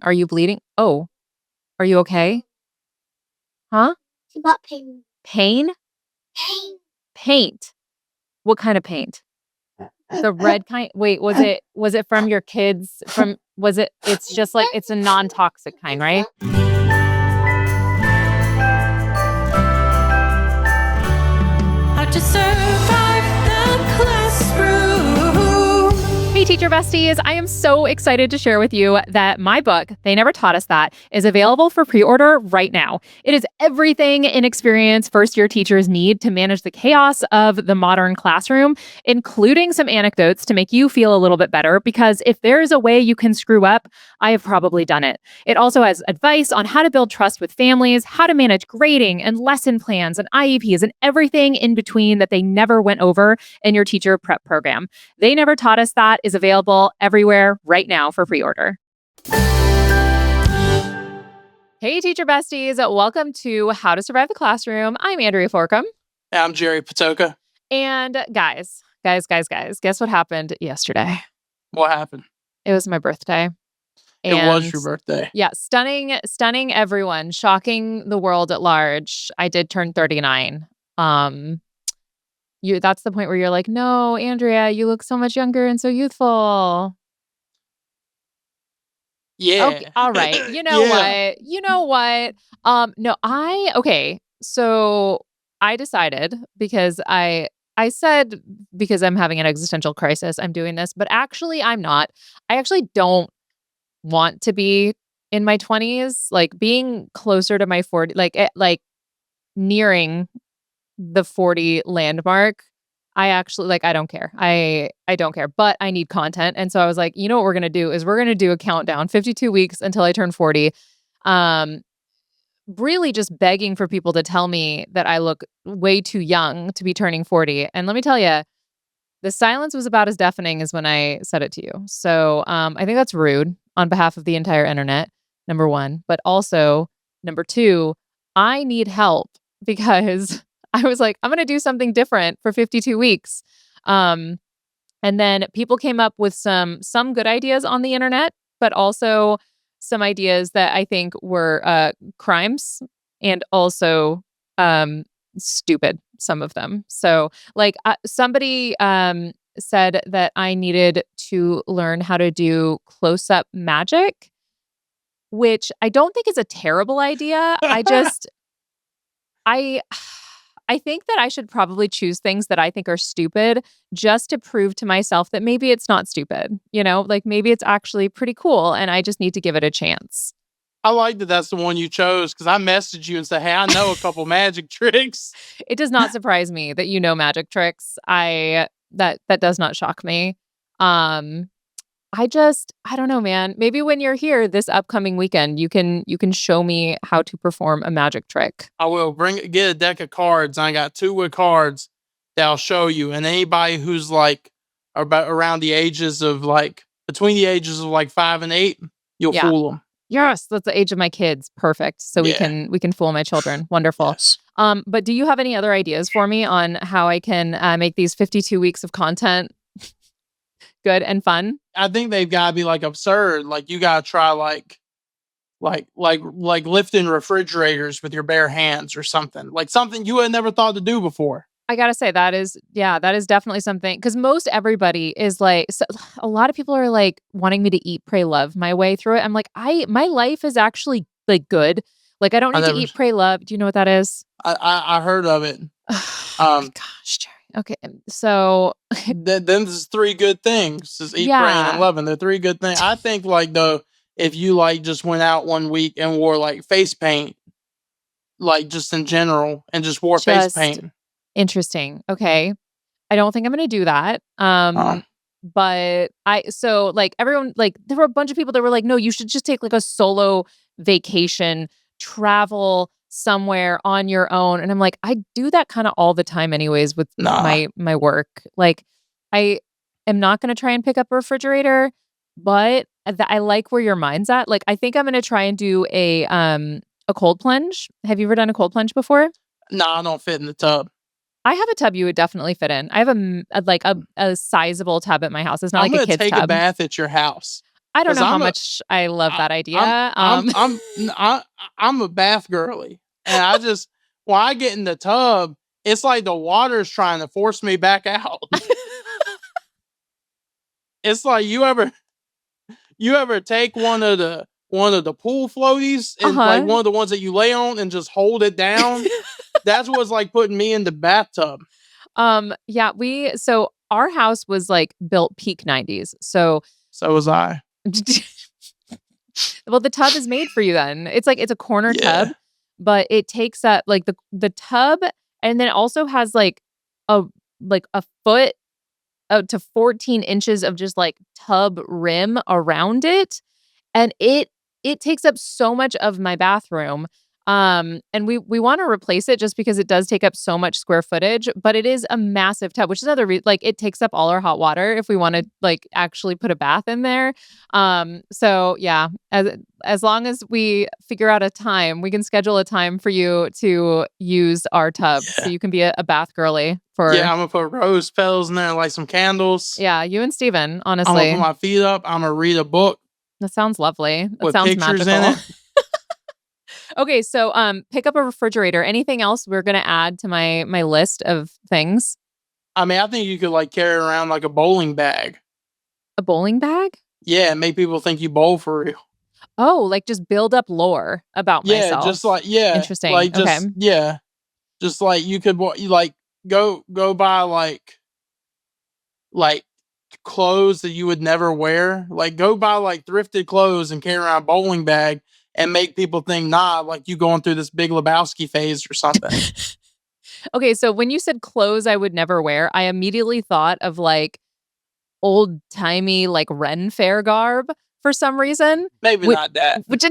Are you bleeding? Oh, are you okay? Huh? She got pain. Pain? Pain. Paint. What kind of paint? The red kind? Wait, was it from your kids? It's just like it's a non-toxic kind, right? How to survive the classroom. Hey, teacher besties. I am so excited to share with you that my book, They Never Taught Us That, is available for pre-order right now. It is everything inexperienced first-year teachers need to manage the chaos of the modern classroom, including some anecdotes to make you feel a little bit better, because if there is a way you can screw up, I have probably done it. It also has advice on how to build trust with families, how to manage grading and lesson plans and IEPs and everything in between that they never went over in your teacher prep program. They Never Taught Us That is available everywhere right now for pre-order. Hey, teacher besties. Welcome to How to Survive the Classroom. I'm Andrea Forcum. I'm Gerry Patoka. And guys, guess what happened yesterday? What happened? It was my birthday. It was your birthday. Yeah, stunning everyone, shocking the world at large. I did turn 39. That's the point where you're like, no, Andrea, you look so much younger and so youthful. Yeah. Okay, all right. You know what? Okay. So I decided because I said because I'm having an existential crisis, I'm doing this, but actually I'm not. I actually don't want to be in my 20s, like being closer to my 40, like nearing the 40 landmark. I actually I don't care. I don't care, but I need content. And so I was like, you know what we're going to do is we're going to do a countdown, 52 weeks until I turn 40. Really just begging for people to tell me that I look way too young to be turning 40. And let me tell you, the silence was about as deafening as when I said it to you. So I think that's rude on behalf of the entire internet, number one. But also, number two, I need help because I was like, I'm going to do something different for 52 weeks. And then people came up with some good ideas on the internet, but also some ideas that I think were crimes and also stupid, some of them. So somebody said that I needed to learn how to do close-up magic, which I don't think is a terrible idea. I think that I should probably choose things that I think are stupid just to prove to myself that maybe it's not stupid, maybe it's actually pretty cool and I just need to give it a chance. I like that that's the one you chose because I messaged you and said, hey, I know a couple magic tricks. It does not surprise me that you know magic tricks. That does not shock me. I don't know, man. Maybe when you're here this upcoming weekend, you can show me how to perform a magic trick. I will get a deck of cards. And I got 2 with cards that I'll show you. And anybody who's about around the ages of between the ages of 5 and 8, you'll fool them. Yes, that's the age of my kids. Perfect. So we can fool my children. Wonderful. Yes. But do you have any other ideas for me on how I can make these 52 weeks of content good and fun? I think they've got to be absurd. You got to try lifting refrigerators with your bare hands or something. Something you had never thought to do before. I gotta say that is definitely something, because most everybody is a lot of people are wanting me to eat, pray, love my way through it. I'm like, my life is actually good. I don't need to eat, pray, love. Do you know what that is? I heard of it. Oh my gosh, Gerry. Okay, so then there's 3 good things: is eat, praying, and loving. They're 3 good things. I think though, if you just went out one week and wore face paint, just in general, and just wore face paint. Interesting. Okay. I don't think I'm going to do that. But everyone, there were a bunch of people that were like, no, you should just take a solo vacation, travel somewhere on your own. And I'm like, I do that kind of all the time anyways with my work. I am not going to try and pick up a refrigerator, but I like where your mind's at. I think I'm going to try and do a cold plunge. Have you ever done a cold plunge before? No, I don't fit in the tub. I have a tub you would definitely fit in. I have a sizable tub at my house. It's not a kid's tub. I'm going to take a bath at your house. I don't 'Cause know how much I love that idea. I'm a bath girly, and when I get in the tub, it's like the water's trying to force me back out. It's like you ever take one of the pool floaties and like one of the ones that you lay on and just hold it down? That's what's like putting me in the bathtub. Yeah, so our house was like built peak 90s. So was I. well, the tub is made for you then. It's a corner tub, but it takes up like the tub, and then it also has like a foot to 14 inches of just like tub rim around it. And it takes up so much of my bathroom. And we want to replace it just because it does take up so much square footage, but it is a massive tub, which is another like it takes up all our hot water if we want to like actually put a bath in there. So yeah, as long as we figure out a time, we can schedule a time for you to use our tub, so you can be a bath girly for. Yeah, I'm gonna put rose petals in there, like some candles. Yeah, you and Steven, honestly. I'm gonna put my feet up. I'm gonna read a book. That sounds lovely. That with sounds pictures magical. in it. Okay, so pick up a refrigerator. Anything else we're gonna add to my list of things? I mean, I think you could like carry around like a bowling bag. A bowling bag? Yeah, make people think you bowl for real. Oh, like just build up lore about myself. Yeah, just like Interesting. like just Okay. yeah, just like you could you like go buy like clothes that you would never wear. Like go buy like thrifted clothes and carry around a bowling bag and make people think, nah, like you going through this Big Lebowski phase or something. Okay, so when you said clothes I would never wear, I immediately thought of like old-timey like Ren Fair garb for some reason. Maybe not that. Which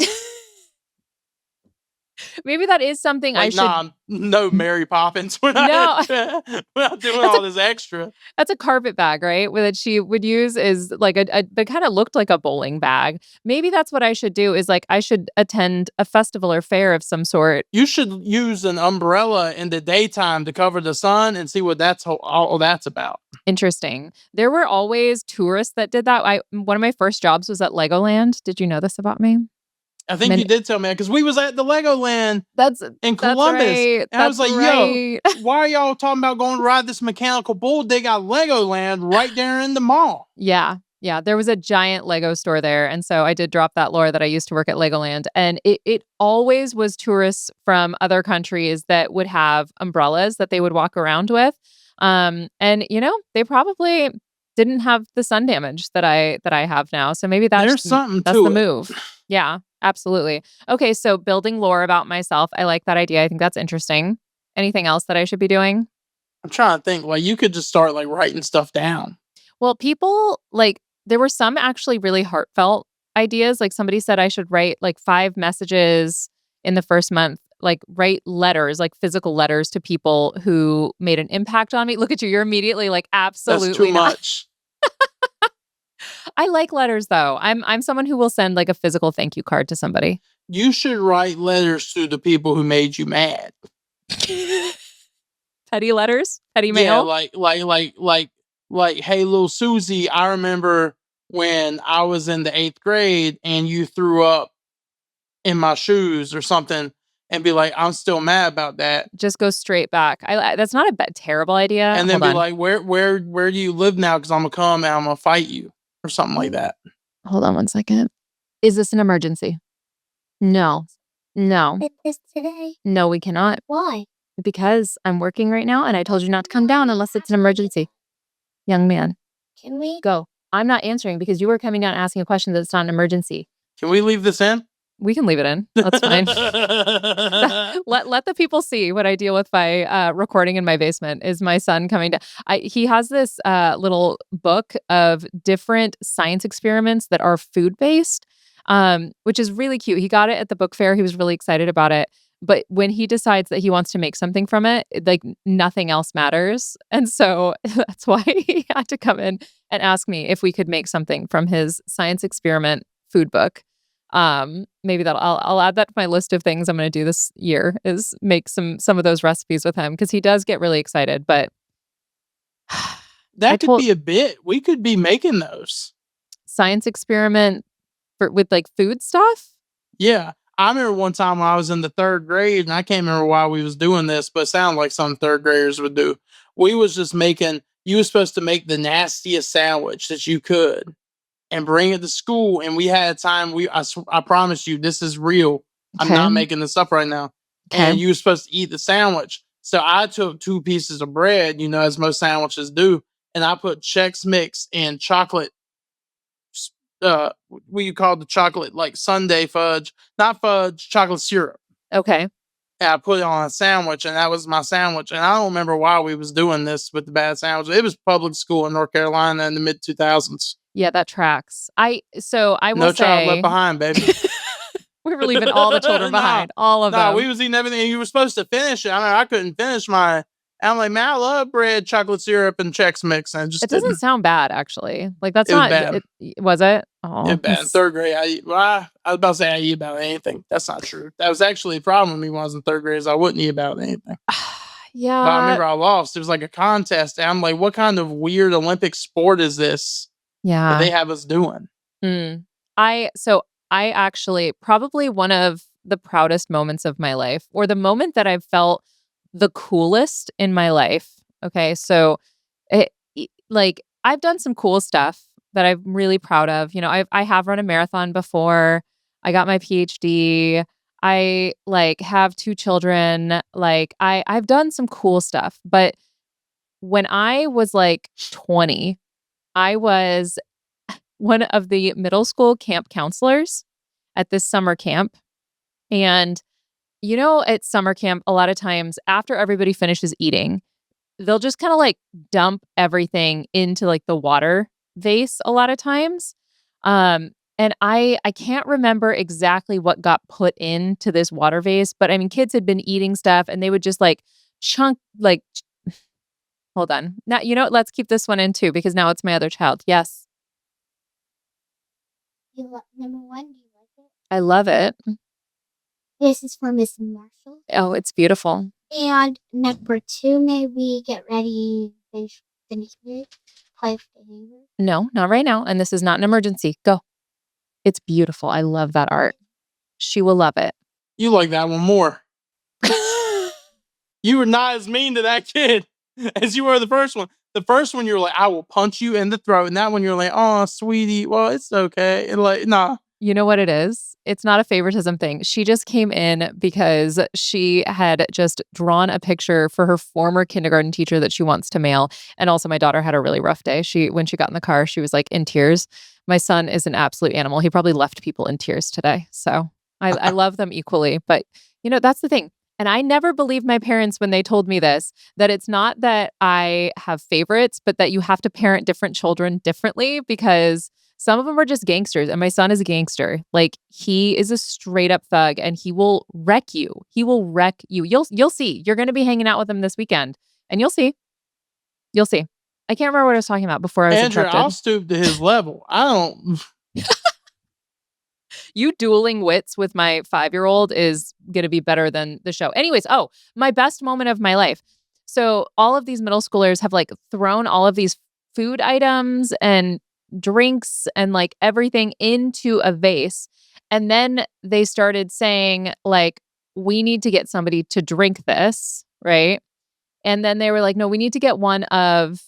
maybe that is something like, I should. Nah, no Mary Poppins. We're not doing all this extra. That's a carpet bag, right? That she would use is like that kind of looked like a bowling bag. Maybe that's what I should do is like I should attend a festival or fair of some sort. You should use an umbrella in the daytime to cover the sun and see what all that's about. Interesting. There were always tourists that did that. One of my first jobs was at Legoland. Did you know this about me? I think you did tell me that because we was at the Legoland in Columbus. Right. And I was like, yo, why are y'all talking about going to ride this mechanical bull? They got Legoland right there in the mall. Yeah. Yeah. There was a giant Lego store there. And so I did drop that lore that I used to work at Legoland. And it always was tourists from other countries that would have umbrellas that they would walk around with. And they probably didn't have the sun damage that I have now. So maybe that's the move. Yeah, absolutely. Okay, so building lore about myself. I like that idea. I think that's interesting. Anything else that I should be doing? I'm trying to think. Like you could just start like writing stuff down. Well, people like there were some actually really heartfelt ideas. Like somebody said I should write like 5 messages in the first month. Like write letters, like physical letters to people who made an impact on me. Look at you. You're immediately like, absolutely That's too not. much. I like letters though. I'm someone who will send like a physical thank you card to somebody. You should write letters to the people who made you mad. Petty letters? Petty mail? Yeah, like, hey, little Susie, I remember when I was in the 8th grade and you threw up in my shoes or something, and be like, I'm still mad about that. Just go straight back. That's not a terrible idea. And then like, where do you live now? Because I'm gonna come and I'm gonna fight you or something like that. Hold on one second. Is this an emergency? No. It is today. No, we cannot. Why? Because I'm working right now and I told you not to come down unless it's an emergency. Young man. Can we? Go. I'm not answering because you were coming down asking a question that's not an emergency. Can we leave this in? We can leave it in. That's fine. let the people see what I deal with by recording in my basement is my son coming to. He has this little book of different science experiments that are food-based, which is really cute. He got it at the book fair. He was really excited about it. But when he decides that he wants to make something from it, like nothing else matters. And so that's why he had to come in and ask me if we could make something from his science experiment food book. Maybe I'll add that to my list of things I'm going to do this year is make some of those recipes with him because he does get really excited. But that could be a bit. We could be making those science experiment with like food stuff? Yeah. I remember one time when I was in the 3rd grade, and I can't remember why we was doing this, but it sounded like some 3rd graders would do. We was just making you was supposed to make the nastiest sandwich that you could and bring it to school, and we had time I promise you this is real. I'm Okay. not making this up right now. Okay. And you were supposed to eat the sandwich. So I took 2 pieces of bread, as most sandwiches do, and I put Chex Mix and chocolate what you call the chocolate like Sunday fudge, not fudge, chocolate syrup. Okay. And I put it on a sandwich, and that was my sandwich. And I don't remember why we was doing this with the bad sandwich. It was public school in North Carolina in the mid 2000s. Yeah, that tracks. I will No child left say behind, baby. we were leaving all the children behind, all of them. We was eating everything. You were supposed to finish it. I mean, I couldn't finish my. I'm like, man, I love bread, chocolate syrup, and Chex Mix. And it doesn't sound bad, actually. Like that's It was not. bad. Was it? Oh, It bad. In 3rd grade, I was about to say I eat about anything. That's not true. That was actually a problem with me when I was in 3rd grade. Is I wouldn't eat about anything. Yeah. But I remember I lost. It was like a contest. And I'm like, what kind of weird Olympic sport is this that Yeah. they have us doing? I actually probably one of the proudest moments of my life, or the moment that I've felt the coolest in my life. Okay, so like I've done some cool stuff that I'm really proud of. I have run a marathon before. I got my PhD. I like have 2 children. Like I've done some cool stuff. But when I was like 20, I was one of the middle school camp counselors at this summer camp. And at summer camp, a lot of times after everybody finishes eating, they'll just kind of like dump everything into like the water vase a lot of times. And I can't remember exactly what got put into this water vase, but I mean, kids had been eating stuff and they would just like hold on. Now, let's keep this one in too, because now it's my other child. Yes. Number 1, do you like it? I love it. This is for Miss Marshall. Oh, it's beautiful. And number 2, may we get ready, finish it, play with the neighbor? No, not right now. And this is not an emergency. Go. It's beautiful. I love that art. She will love it. You like that one more. You were not as mean to that kid as you were the first one. The first one, you were like, I will punch you in the throat. And that one, you're like, oh, sweetie, well, it's okay. And like, nah. You know what it is? It's not a favoritism thing. She just came in because she had just drawn a picture for her former kindergarten teacher that she wants to mail. And also my daughter had a really rough day. When she got in the car, she was like in tears. My son is an absolute animal. He probably left people in tears today. So I love them equally. But that's the thing. And I never believed my parents when they told me this, that it's not that I have favorites, but that you have to parent different children differently, because some of them are just gangsters, and my son is a gangster. Like, he is a straight up thug, and he will wreck you. He will wreck you. You'll see. You're going to be hanging out with him this weekend, and you'll see. You'll see. I can't remember what I was talking about before I was Andrew, interrupted. I'll stoop to his level. I don't. You dueling wits with my 5-year-old is going to be better than the show. Anyways, my best moment of my life. So all of these middle schoolers have like thrown all of these food items and drinks and like everything into a vase. And then they started saying like, we need to get somebody to drink this, right? And then they were like, no, we need to get one of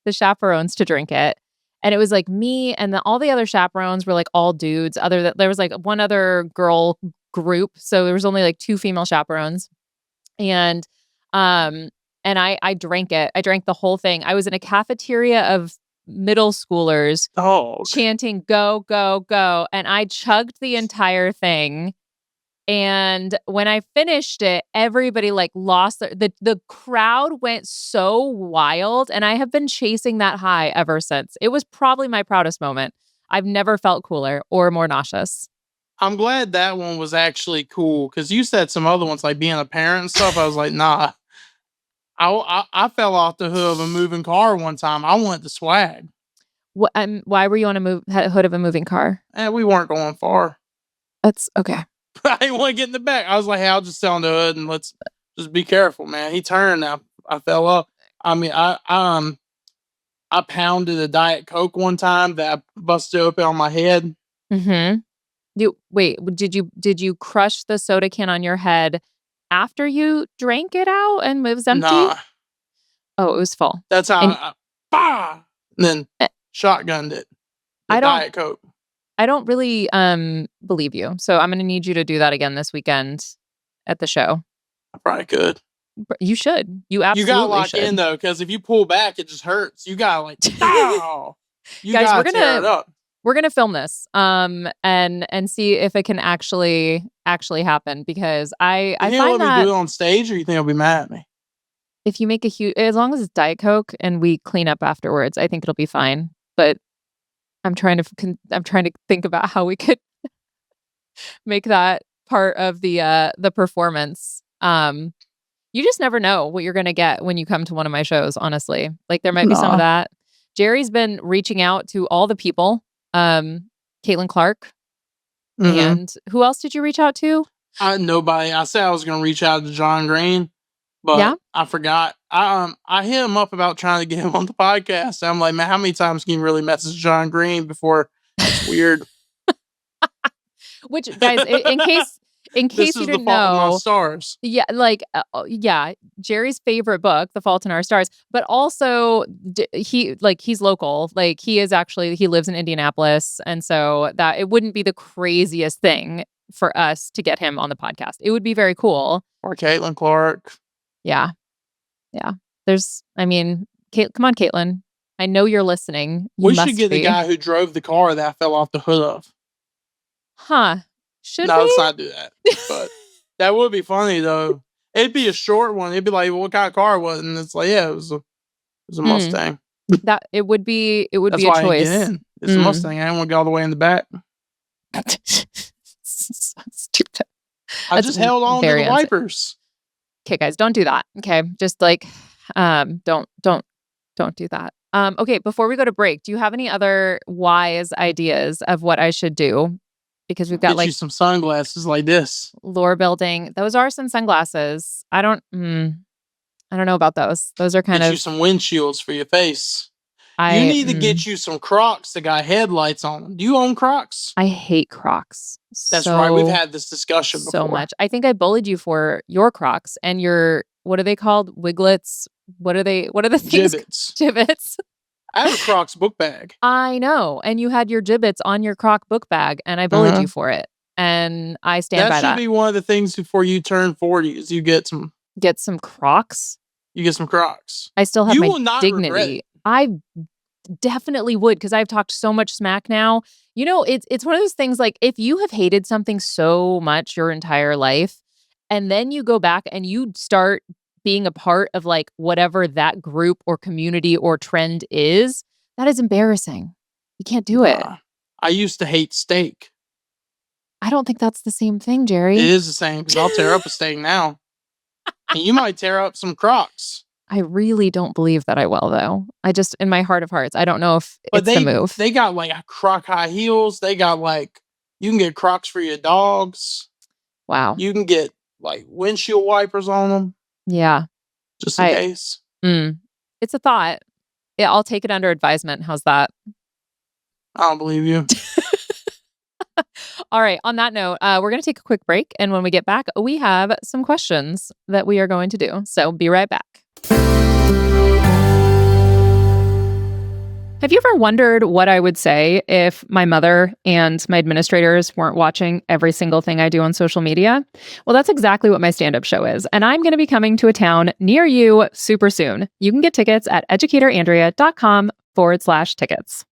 the chaperones to drink it. And it was like me, and all the other chaperones were like all dudes. There was like one other girl group, so there was only like 2 female chaperones. And I drank it. I drank the whole thing. I was in a cafeteria of middle schoolers chanting "Go, go, go," and I chugged the entire thing. And when I finished it, everybody like lost the crowd went so wild, and I have been chasing that high ever since. It was probably my proudest moment. I've never felt cooler or more nauseous. I'm glad that one was actually cool, because you said some other ones like being a parent and stuff. I was like, nah. I fell off the hood of a moving car one time. I wanted the swag. Why were you on a hood of a moving car? And we weren't going far. That's okay. I didn't want to get in the back. I was like, hey, I'll just sit on the hood and let's just be careful, man. He turned. I fell up. I mean, I pounded a Diet Coke one time that I busted open on my head. Mm-hmm. Did you crush the soda can on your head after you drank it out and it was empty? Nah. Oh, it was full. That's how And then Eh, shotgunned it. I The don't Diet Coke. I don't really believe you. So I'm gonna need you to do that again this weekend at the show. I probably could. You should. You You gotta absolutely lock should. in though, because if you pull back, it just hurts. You gotta like, ow! You Guys, gotta tear it up. we're gonna film this and see if it can actually happen, because I You think find let me that do it on stage, or you think I'll be mad at me? if you make a huge, as long as it's Diet Coke and we clean up afterwards, I think it'll be fine. But I'm trying to think about how we could make that part of the performance. You just never know what you're gonna get when you come to one of my shows, honestly. Like there might be some of that. Gerry's been reaching out to all the people. Caitlin Clark. Mhm. And who else did you reach out to? Nobody. I said I was gonna reach out to John Green, but Yeah? I forgot. I hit him up about trying to get him on the podcast. I'm like, man, how many times can you really message John Green before it's weird? Which, guys, in case This you is the didn't Fault in Our know, Stars. yeah, like yeah, Gerry's favorite book, The Fault in Our Stars, but also he's local. Like he lives in Indianapolis, and so that it wouldn't be the craziest thing for us to get him on the podcast. It would be very cool. Or Caitlin Clark. Yeah. Yeah. Come on, Caitlin. I know you're listening. You We must should get the be. guy who drove the car that I fell off the hood of. Huh. Should No, we? let's not do that. But that would be funny though. It'd be a short one. It'd be like, what kind of car was it? And it's like, yeah, it was a Mustang. That it would be That's a why I choice. didn't get in. It's a Mustang. I didn't want to go all the way in the back. So stupid. I That's just held on to very the unsafe. wipers. Okay, guys, don't do that. Okay, just like, don't do that. Okay, before we go to break, do you have any other wise ideas of what I should do? Because we've got Get like you some sunglasses like this. lore building. Those are some sunglasses. I don't know about those. Those are kind Get you of. some windshields for your face. You need to get you some Crocs that got headlights on them. Do you own Crocs? I hate Crocs. That's right. We've had this discussion before. So much. I think I bullied you for your Crocs and your, what are they called? Wiglets. What are the things? Gibbets. Gibbets. I have a Crocs book bag. I know. And you had your gibbets on your Croc book bag and I bullied you for it. And I stand by that. That should be one of the things before you turn 40 is you get some Crocs. You get some Crocs. I still have You my will not regret dignity. it. I definitely would, because I've talked so much smack now. You know, it's one of those things, like if you have hated something so much your entire life and then you go back and you start being a part of like whatever that group or community or trend is, that is embarrassing. You can't do it. I used to hate steak. I don't think that's the same thing, Gerry. It is the same, because I'll tear up a steak now. And you might tear up some Crocs. I really don't believe that I will, though. I just, in my heart of hearts, I don't know if it's the move. They got like Croc high heels. They got like, you can get Crocs for your dogs. Wow. You can get like windshield wipers on them. Yeah. Just in case. It's a thought. Yeah, I'll take it under advisement. How's that? I don't believe you. All right. On that note, we're going to take a quick break. And when we get back, we have some questions that we are going to do. So be right back. Have you ever wondered what I would say if my mother and my administrators weren't watching every single thing I do on social media? Well, that's exactly what my stand-up show is. And I'm going to be coming to a town near you super soon. You can get tickets at educatorandrea.com/tickets.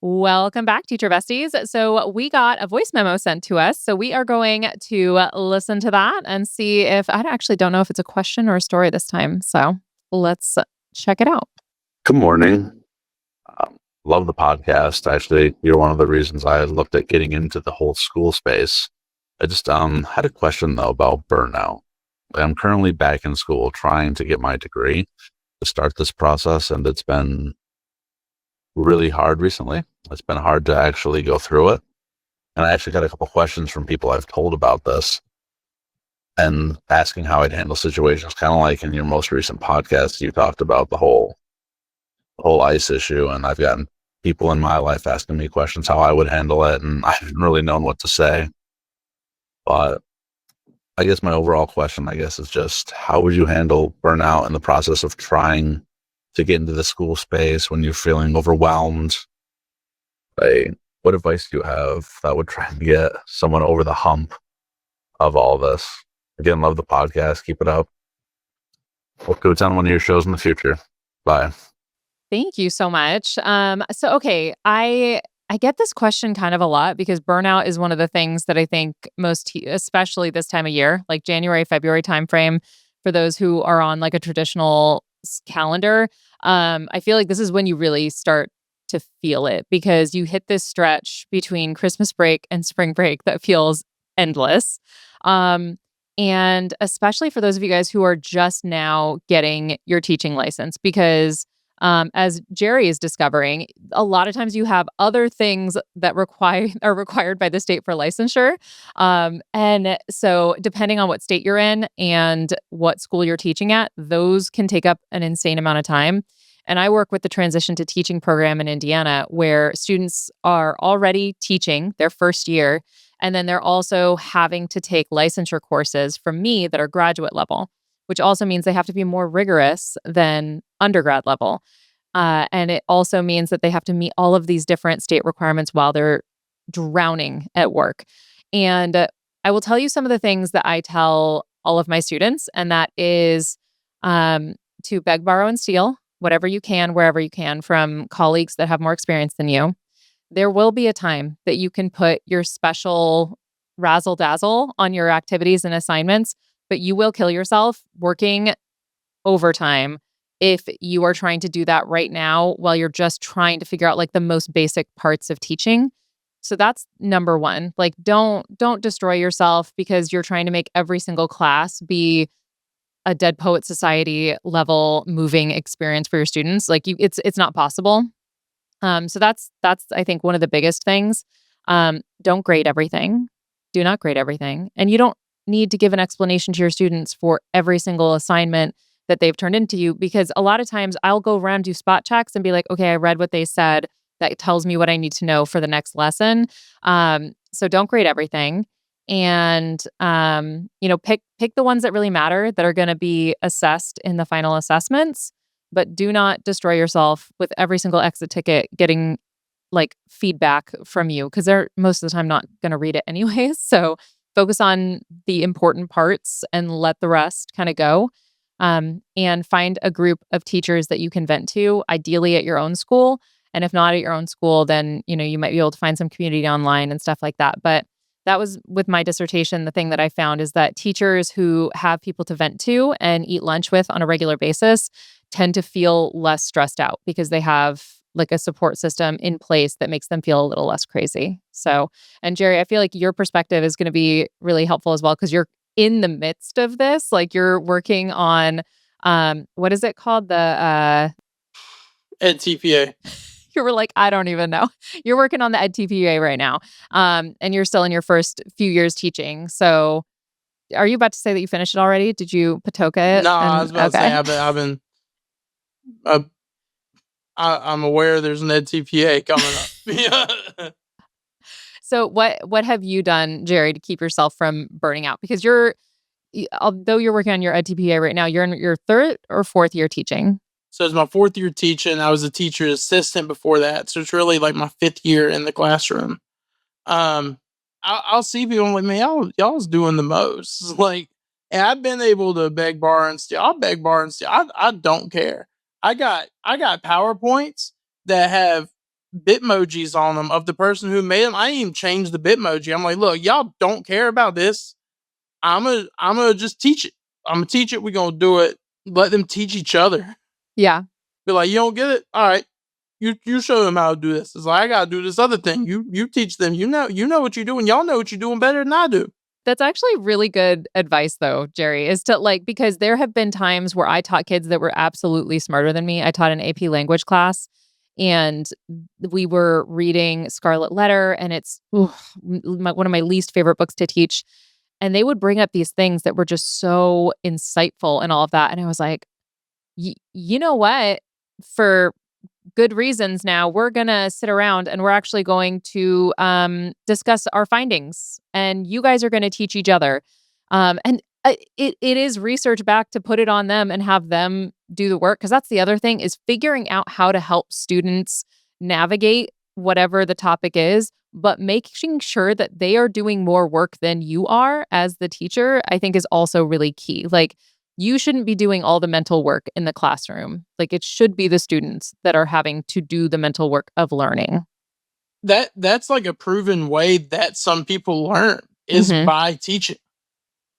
Welcome back, Teacher Besties. So we got a voice memo sent to us. So we are going to listen to that and see if, I actually don't know if it's a question or a story this time. So let's check it out. Good morning. Love the podcast. Actually, you're one of the reasons I looked at getting into the whole school space. I just had a question, though, about burnout. I'm currently back in school trying to get my degree to start this process, and it's been really hard recently. It's been hard to actually go through it. And I actually got a couple questions from people I've told about this and asking how I'd handle situations, kind of like in your most recent podcast, you talked about the whole ICE issue, and I've gotten people in my life asking me questions how I would handle it, and I haven't really known what to say. But I guess my overall question, is just how would you handle burnout in the process of trying to get into the school space when you're feeling overwhelmed? Like, what advice do you have that would try and get someone over the hump of all this? Again, love the podcast. Keep it up. We'll go down one of your shows in the future. Bye. Thank you so much. Okay, I get this question kind of a lot because burnout is one of the things that I think especially this time of year, like January, February timeframe, for those who are on like a traditional calendar. I feel like this is when you really start to feel it because you hit this stretch between Christmas break and spring break that feels endless. And especially for those of you guys who are just now getting your teaching license, because as Gerry is discovering, a lot of times you have other things that are required by the state for licensure. And so depending on what state you're in and what school you're teaching at, those can take up an insane amount of time. And I work with the transition to teaching program in Indiana where students are already teaching their first year. And then they're also having to take licensure courses from me that are graduate level, which also means they have to be more rigorous than undergrad level. And it also means that they have to meet all of these different state requirements while they're drowning at work. And I will tell you some of the things that I tell all of my students, and that is to beg, borrow, and steal whatever you can, wherever you can from colleagues that have more experience than you. There will be a time that you can put your special razzle dazzle on your activities and assignments, but you will kill yourself working overtime if you are trying to do that right now while you're just trying to figure out like the most basic parts of teaching. So that's number one. Like don't destroy yourself because you're trying to make every single class be a Dead Poet Society level moving experience for your students. Like it's not possible. So that's I think one of the biggest things. Don't grade everything. Do not grade everything. And you don't need to give an explanation to your students for every single assignment that they've turned into you, because a lot of times I'll go around, do spot checks and be like, okay, I read what they said. That tells me what I need to know for the next lesson. So don't grade everything. And, pick the ones that really matter that are going to be assessed in the final assessments, but do not destroy yourself with every single exit ticket getting like feedback from you because they're most of the time not going to read it anyways. So focus on the important parts and let the rest kind of go. And find a group of teachers that you can vent to, ideally at your own school. And if not at your own school, then, you might be able to find some community online and stuff like that. But that was with my dissertation. The thing that I found is that teachers who have people to vent to and eat lunch with on a regular basis tend to feel less stressed out because they have like a support system in place that makes them feel a little less crazy. So, and Gerry, I feel like your perspective is going to be really helpful as well because you're in the midst of this. Like you're working on, what is it called? The EdTPA. You were like, I don't even know. You're working on the EdTPA right now. And you're still in your first few years teaching. So are you about to say that you finished it already? Did you Patoka it? No, I was about to say I've been I'm aware there's an EdTPA coming up. So what have you done, Gerry, to keep yourself from burning out? Because although you're working on your EdTPA right now, you're in your third or fourth year teaching. So it's my fourth year teaching. I was a teacher assistant before that. So it's really like my fifth year in the classroom. I'll see people like, man, y'all's doing the most. Like, and I've been able to beg, borrow, and steal. I'll beg, borrow, and steal. I don't care. I got PowerPoints that have Bitmojis on them of the person who made them. I didn't even change the Bitmoji. I'm like, look, y'all don't care about this. I'm gonna just teach it. I'm gonna teach it. We're gonna do it. Let them teach each other. Yeah. Be like, you don't get it? All right. You show them how to do this. It's like, I gotta do this other thing. You teach them. You know what you're doing. Y'all know what you're doing better than I do. That's actually really good advice though, Gerry, is to because there have been times where I taught kids that were absolutely smarter than me. I taught an AP language class and we were reading Scarlet Letter and it's one of my least favorite books to teach. And they would bring up these things that were just so insightful and all of that. And I was like, you know what? For good reasons now, we're going to sit around and we're actually going to discuss our findings. And you guys are going to teach each other. It is research back to put it on them and have them do the work. Because that's the other thing, is figuring out how to help students navigate whatever the topic is, but making sure that they are doing more work than you are as the teacher, I think is also really key. Like, you shouldn't be doing all the mental work in the classroom. Like, it should be the students that are having to do the mental work of learning. That's like a proven way that some people learn is by teaching.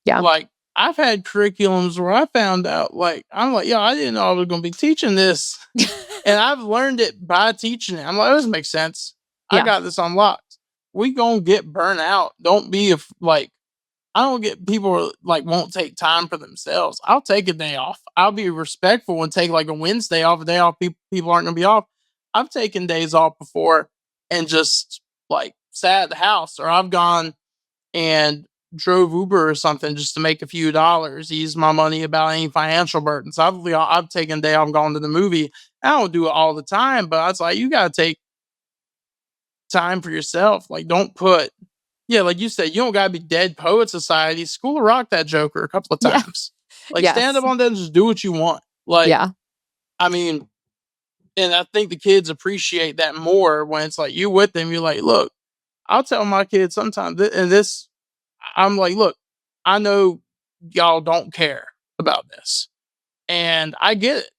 Yeah. Like, I've had curriculums where I found out, like, I'm like, yeah, I didn't know I was going to be teaching this. And I've learned it by teaching it. I'm like, this makes sense. I got this unlocked. We gonna get burnt out. Don't be like, I don't get people like won't take time for themselves. I'll take a day off. I'll be respectful and take like a Wednesday off, a day off. People aren't gonna be off. I've taken days off before and just like sat at the house, or I've gone and drove Uber or something just to make a few dollars, ease my money about any financial burdens. I've taken a day off, gone to the movie. I don't do it all the time, but I was like, you gotta take time for yourself. Like, don't put, yeah, like you said, you don't gotta be Dead Poet Society. School of Rock that Joker a couple of times. Like, stand up on that and just do what you want. Like, I mean, and I think the kids appreciate that more when it's like you with them. You're like, look, I'll tell my kids sometimes, and this, I'm like, look, I know y'all don't care about this, and I get it,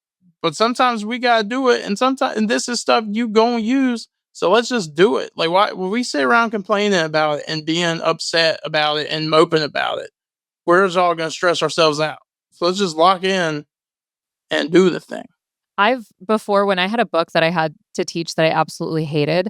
but sometimes we gotta do it, and this is stuff you gonna use. So let's just do it. Like, why when we sit around complaining about it and being upset about it and moping about it, we're just all gonna stress ourselves out. So let's just lock in and do the thing. Before, when I had a book that I had to teach that I absolutely hated,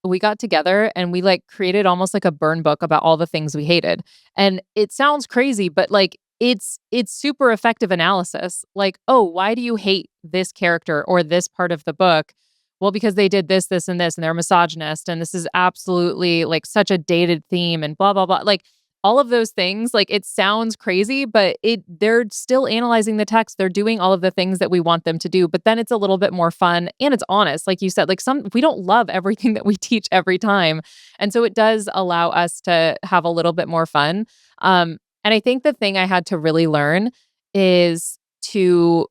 we got together and we like created almost like a burn book about all the things we hated. And it sounds crazy, but like it's super effective analysis. Like, oh, why do you hate this character or this part of the book? Well, because they did this, this, and this, and they're misogynist, and this is absolutely like such a dated theme and blah, blah, blah. Like, all of those things, like, it sounds crazy, but they're still analyzing the text. They're doing all of the things that we want them to do, but then it's a little bit more fun and it's honest. Like you said, like we don't love everything that we teach every time. And so it does allow us to have a little bit more fun. And I think the thing I had to really learn is to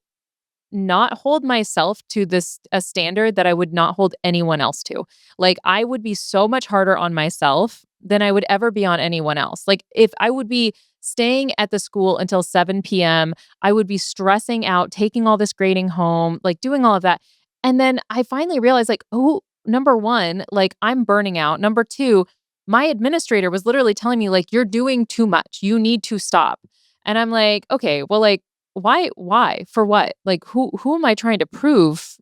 not hold myself to a standard that I would not hold anyone else to. Like, I would be so much harder on myself than I would ever be on anyone else. Like, if I would be staying at the school until 7 p.m., I would be stressing out, taking all this grading home, like doing all of that. And then I finally realized, like, oh, number one, like, I'm burning out. Number two, my administrator was literally telling me, like, you're doing too much. You need to stop. And I'm like, okay, well, like, why for what? Like, who am I trying to prove,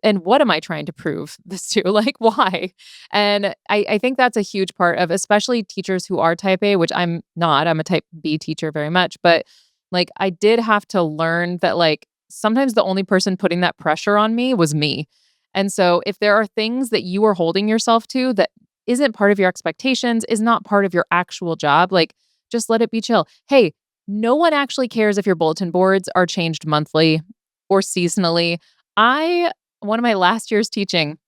and what am I trying to prove this to? Like, why? And I think that's a huge part of, especially teachers who are type A, which I'm not. I'm a type B teacher very much, but like, I did have to learn that, like, sometimes the only person putting that pressure on me was me. And so if there are things that you are holding yourself to that isn't part of your expectations, is not part of your actual job, like, just let it be chill. Hey, no one actually cares if your bulletin boards are changed monthly or seasonally. One of my last years teaching,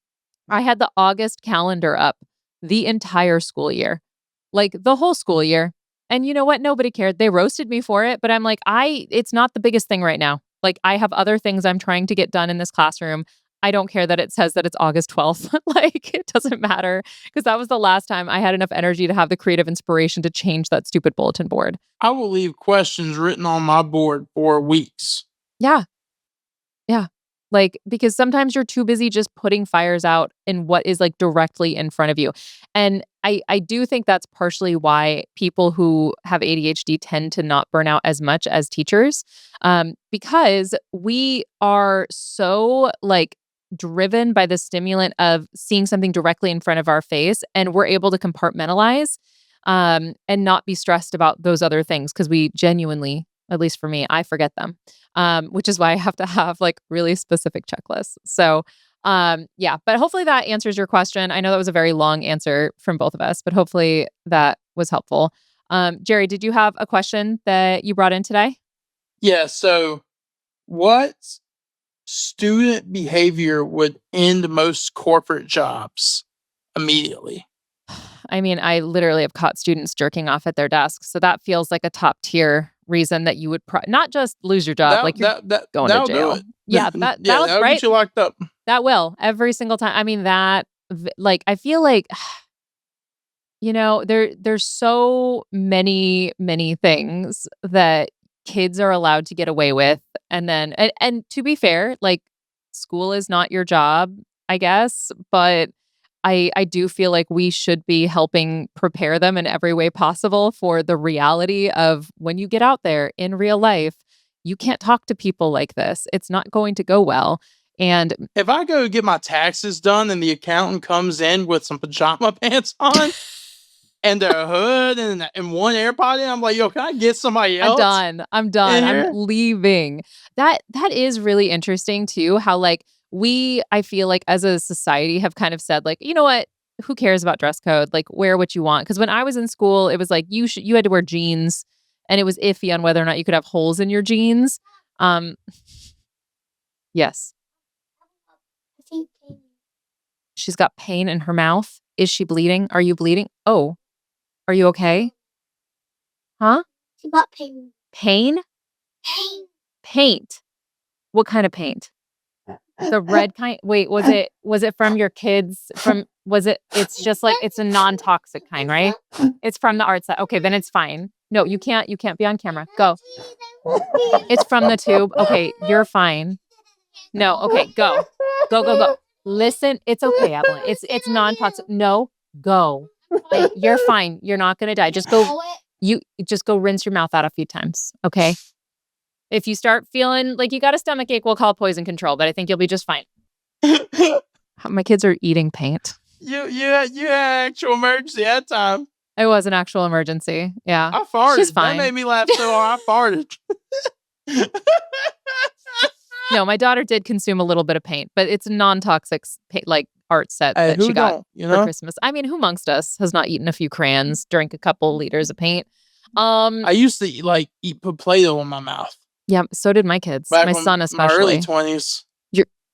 I had the August calendar up the entire school year, like the whole school year. And you know what? Nobody cared. They roasted me for it, but I'm like, it's not the biggest thing right now. Like, I have other things I'm trying to get done in this classroom. I don't care that it says that it's August 12th. Like, it doesn't matter, because that was the last time I had enough energy to have the creative inspiration to change that stupid bulletin board. I will leave questions written on my board for weeks. Yeah. Yeah. Like, because sometimes you're too busy just putting fires out in what is like directly in front of you. And I do think that's partially why people who have ADHD tend to not burn out as much as teachers, because we are so like driven by the stimulant of seeing something directly in front of our face, and we're able to compartmentalize and not be stressed about those other things, because we genuinely, at least for me, I forget them, which is why I have to have like really specific checklists. So yeah, but hopefully that answers your question. I know that was a very long answer from both of us, but hopefully that was helpful. Gerry, did you have a question that you brought in today? Yeah. So what student behavior would end most corporate jobs immediately. I mean, I literally have caught students jerking off at their desks. So that feels like a top tier reason that you would not just lose your job, like you're going to That'll do jail. it. Yeah, that'll get right. you locked up. That will every single time. I mean, like I feel like there's so many things that kids are allowed to get away with, and then and to be fair, like school is not your job, I guess, but I do feel like we should be helping prepare them in every way possible for the reality of when you get out there in real life, you can't talk to people like this. It's not going to go well. And if I go get my taxes done and the accountant comes in with some pajama pants on and a hood and one AirPod in, I'm like, yo, can I get somebody else? I'm done. I'm leaving. That is really interesting too, how like I feel like as a society have kind of said like, you know what? Who cares about dress code? Like wear what you want. Because when I was in school, it was like you had to wear jeans, and it was iffy on whether or not you could have holes in your jeans. Yes. She's got pain in her mouth. Is she bleeding? Are you bleeding? Oh, are you okay? Huh? She got pain. Pain? Paint. What kind of paint? The red kind? Wait, was it from your kids? It's just like, it's a non-toxic kind, right? It's from the art set. Okay, then it's fine. No, you can't be on camera. Go. It's from the tube. Okay, you're fine. No, okay, go. Go. Listen, it's okay, Evelyn. It's non-toxic. No, go. You're fine. You're not gonna die. Just go. You just go rinse your mouth out a few times. Okay. If you start feeling like you got a stomach ache, we'll call poison control, but I think you'll be just fine. My kids are eating paint. You had actual emergency that time. It was an actual emergency. Yeah. I farted. She's fine. That made me laugh so hard. I farted. No, my daughter did consume a little bit of paint, but it's a non-toxic like art set that she got for Christmas. I mean, who amongst us has not eaten a few crayons, drank a couple liters of paint? I used to put Play-Doh in my mouth. Yeah, so did my kids. My son especially. My early 20s.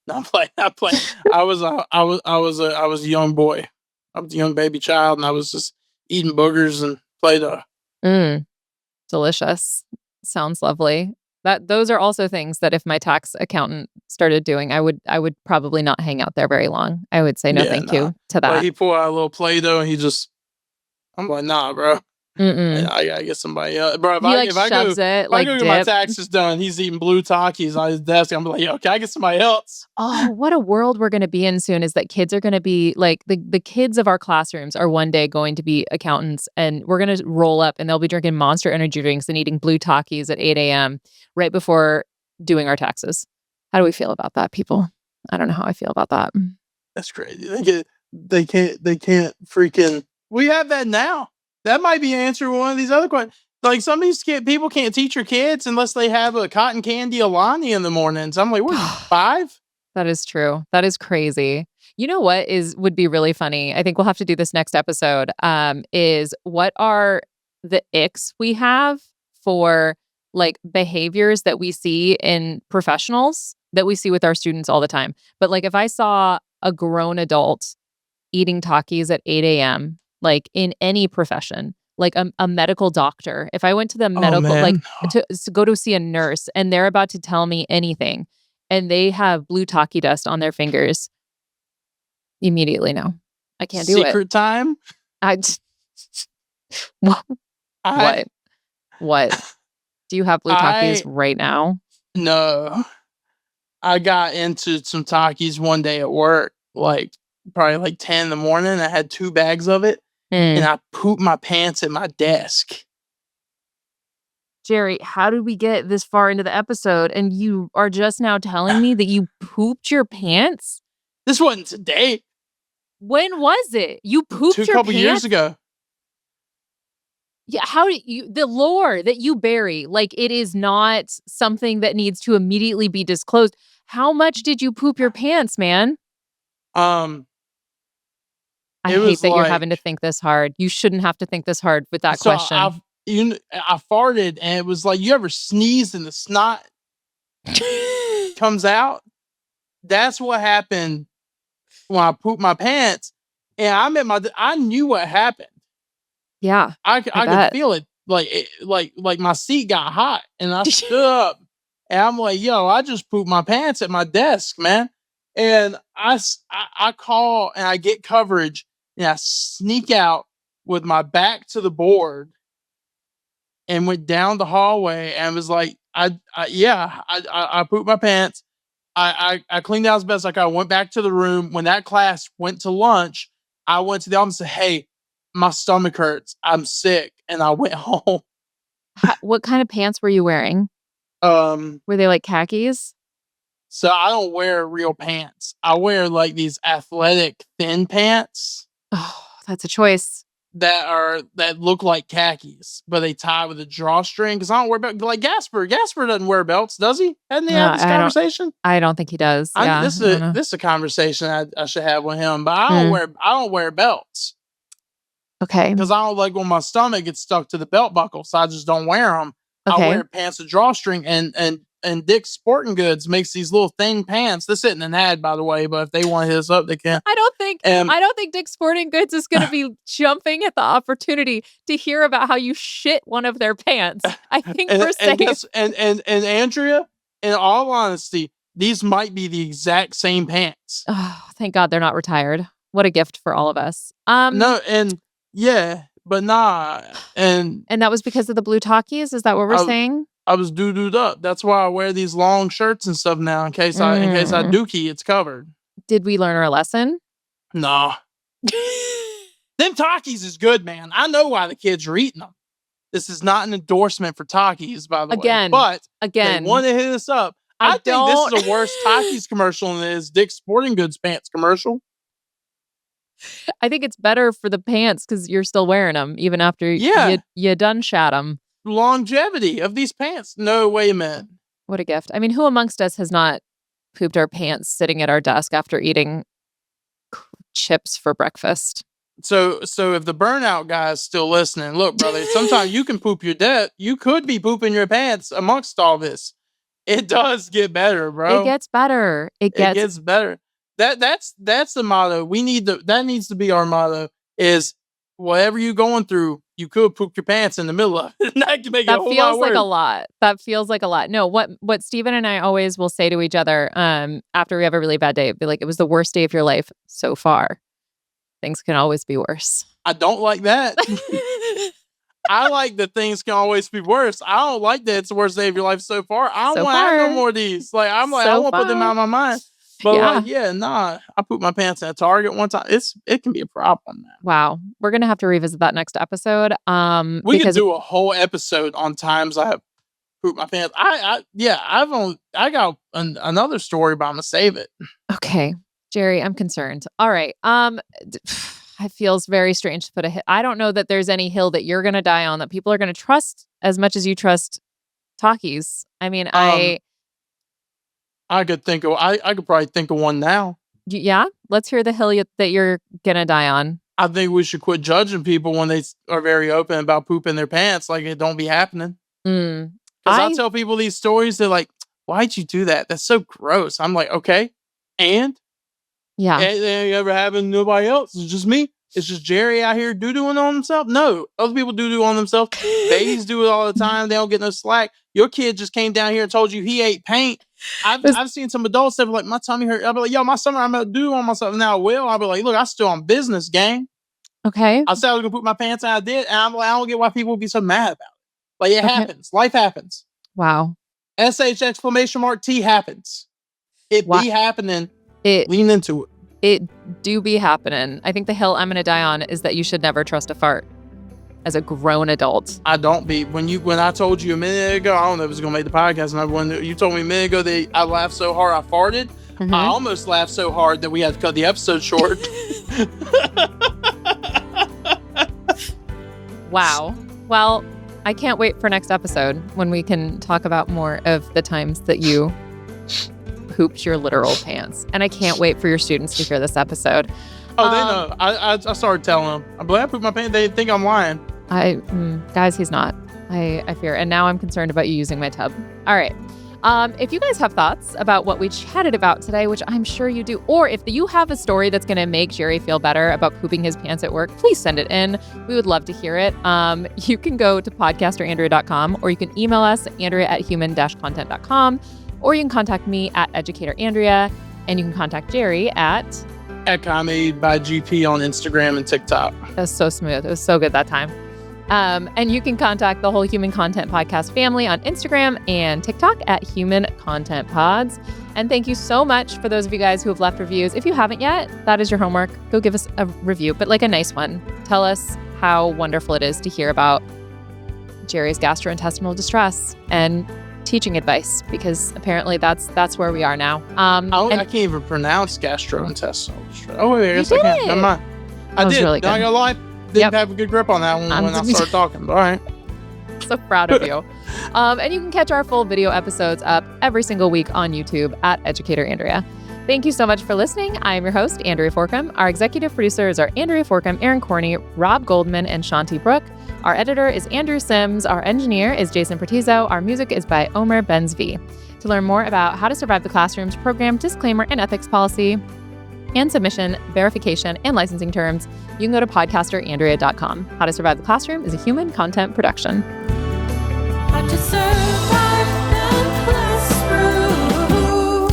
Not playing. I was a young boy. I was a young baby child, and I was just eating boogers and Play-Doh. Delicious. Sounds lovely. Those are also things that if my tax accountant started doing, I would probably not hang out there very long. I would say no, thank you to that. Like he pulled out a little Play-Doh and I'm like, nah, bro. I gotta get somebody else, bro. If I go get my taxes done, he's eating blue Takis on his desk. I'm like, yo, can I get somebody else? Oh, what a world we're gonna be in soon! Is that kids are gonna be like the kids of our classrooms are one day going to be accountants, and we're gonna roll up and they'll be drinking Monster Energy drinks and eating blue Takis at 8 a.m. right before doing our taxes. How do we feel about that, people? I don't know how I feel about that. That's crazy. They can't freaking. We have that now. That might be answering one of these other questions. Like some of these people can't teach your kids unless they have a cotton candy Alani in the mornings. I'm like, what, 5? That is true. That is crazy. You know what would be really funny? I think we'll have to do this next episode. Is what are the icks we have for like behaviors that we see in professionals that we see with our students all the time. But like if I saw a grown adult eating Takis at 8 a.m., like in any profession, like a medical doctor, if I went to the medical, to go to see a nurse and they're about to tell me anything and they have blue Taki dust on their fingers, immediately no, I can't do it. Secret time? What? Do you have blue Takis right now? No. I got into some Takis one day at work, probably 10 in the morning. I had 2 bags of it. And I pooped my pants at my desk. Gerry, how did we get this far into the episode and you are just now telling me that you pooped your pants? This wasn't today. When was it? You pooped your pants? A couple years ago. Yeah, how do the lore that you bury, like it is not something that needs to immediately be disclosed. How much did you poop your pants, man? I hate that you're having to think this hard. You shouldn't have to think this hard with that question. I farted and it was like, you ever sneeze and the snot comes out? that's what happened when I pooped my pants. And I knew what happened. Yeah. I could bet. feel it. Like my seat got hot and I stood up and I'm like, yo, I just pooped my pants at my desk, man. And I call and I get coverage and I sneak out with my back to the board and went down the hallway and was like, I pooped my pants. I cleaned out as best I could. I went back to the room. When that class went to lunch, I went to the office and said, hey, my stomach hurts. I'm sick. And I went home. What kind of pants were you wearing? Were they like khakis? So I don't wear real pants. I wear like these athletic thin pants Oh, that's a choice. that look like khakis, but they tie with a drawstring. Because I don't wear belts. Like Gasper. Gasper doesn't wear belts, does he? Hasn't he had this conversation? I don't think he does. Yeah, This is a conversation I should have with him. But I don't wear belts. Okay. Because I don't like when my stomach gets stuck to the belt buckle, so I just don't wear them. Okay. I wear pants with drawstring, and Dick's Sporting Goods makes these little thin pants. This isn't an ad, by the way, but if they want to hit us up, they can. I don't think Dick's Sporting Goods is going to be jumping at the opportunity to hear about how you shit one of their pants. I think we're safe. And Andrea, in all honesty, these might be the exact same pants. Oh, thank God they're not retired. What a gift for all of us. No, and yeah, but nah, and that was because of the blue talkies. Is that what we're saying? I was doo-dooed up. That's why I wear these long shirts and stuff now in case I dookie, it's covered. Did we learn our lesson? No. Them Takis is good, man. I know why the kids are eating them. This is not an endorsement for Takis, by the way. But they want to hit us up. I think this is a worse Takis commercial than it is Dick's Sporting Goods pants commercial. I think it's better for the pants because you're still wearing them even after you done shat them. Longevity of these pants. No, wait a minute. What a gift. I mean, who amongst us has not pooped our pants sitting at our desk after eating chips for breakfast? So if the burnout guy is still listening, look, brother, sometimes you can poop your you could be pooping your pants amongst all this. It does get better, bro. It gets better. It gets better. That's the motto. That needs to be our motto is whatever you're going through, you could poop your pants in the middle of it. That can make it a whole lot worse. That feels like a lot. No, what Steven and I always will say to each other after we have a really bad day, be like, it was the worst day of your life so far. Things can always be worse. I don't like that. I like that things can always be worse. I don't like that it's the worst day of your life so far. I don't want to have no more of these. Like I want to put them out of my mind. But I pooped my pants at Target one time. It can be a problem, man. Wow. We're going to have to revisit that next episode. We could do a whole episode on times I have pooped my pants. I got another story, but I'm going to save it. Okay. Gerry, I'm concerned. All right. It feels very strange to put a I don't know that there's any hill that you're going to die on that people are going to trust as much as you trust Takis. I mean, I could probably think of one now. Yeah? Let's hear the hill that you're going to die on. I think we should quit judging people when they are very open about pooping their pants. Like it don't be happening. Because I tell people these stories, they're like, why'd you do that? That's so gross. I'm like, okay. And? Yeah. It ever happened to nobody else? It's just me. It's just Gerry out here doo-dooing on himself. No, other people doo-doo on themselves. Babies do it all the time. They don't get no slack. Your kid just came down here and told you he ate paint. I've seen some adults that be like, my tummy hurt. I'll be like, yo, my stomach, I'm going to do on myself. Now I will. I'll be like, look, I'm still on business, gang. Okay. I said I was going to put my pants on. I did. And I'm like, I don't get why people would be so mad about it. Like, it happens. Life happens. Wow. SH exclamation mark T happens. It be happening. Lean into it. It do be happening. I think the hill I'm going to die on is that you should never trust a fart as a grown adult. I don't be. When I told you a minute ago, I don't know if it was going to make the podcast. And when you told me a minute ago that I laughed so hard I farted, I almost laughed so hard that we had to cut the episode short. Wow. Well, I can't wait for next episode when we can talk about more of the times that you pooped your literal pants. And I can't wait for your students to hear this episode. Oh, they know. I started telling them. I'm glad I pooped my pants. They think I'm lying. Guys, he's not. I fear. And now I'm concerned about you using my tub. All right. If you guys have thoughts about what we chatted about today, which I'm sure you do, or if you have a story that's going to make Gerry feel better about pooping his pants at work, please send it in. We would love to hear it. You can go to podcasterandrea.com, or you can email us, andrea@human-content.com, or you can contact me at educatorandrea, and you can contact Gerry at Comedy by GP on Instagram and TikTok. That was so smooth. It was so good that time. And you can contact the whole Human Content Podcast family on Instagram and TikTok at Human Content Pods. And thank you so much for those of you guys who have left reviews. If you haven't yet, that is your homework. Go give us a review, but like a nice one. Tell us how wonderful it is to hear about Gerry's gastrointestinal distress and teaching advice, because apparently that's where we are now. I can't even pronounce gastrointestinal distress. Oh, wait, I guess You I can. did. Never mind. I was did. really Not good. gonna lie. Didn't have a good grip on that one when I started talking. But all right. So proud of you. And you can catch our full video episodes up every single week on YouTube at Educator Andrea. Thank you so much for listening. I am your host, Andrea Forkham. Our executive producers are Andrea Forkham, Aaron Corney, Rob Goldman, and Shanti Brook. Our editor is Andrew Sims. Our engineer is Jason Pertizo. Our music is by Omer Benzvi. To learn more about How to Survive the Classroom's program, disclaimer, and ethics policy, and submission, verification, and licensing terms, you can go to podcasterandrea.com. How to Survive the Classroom is a Human Content production. How to survive the classroom.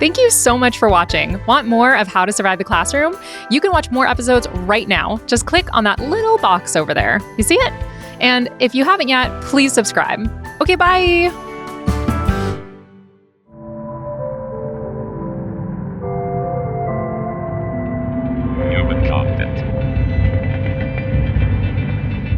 Thank you so much for watching. Want more of How to Survive the Classroom? You can watch more episodes right now. Just click on that little box over there. You see it? And if you haven't yet, please subscribe. Okay, bye.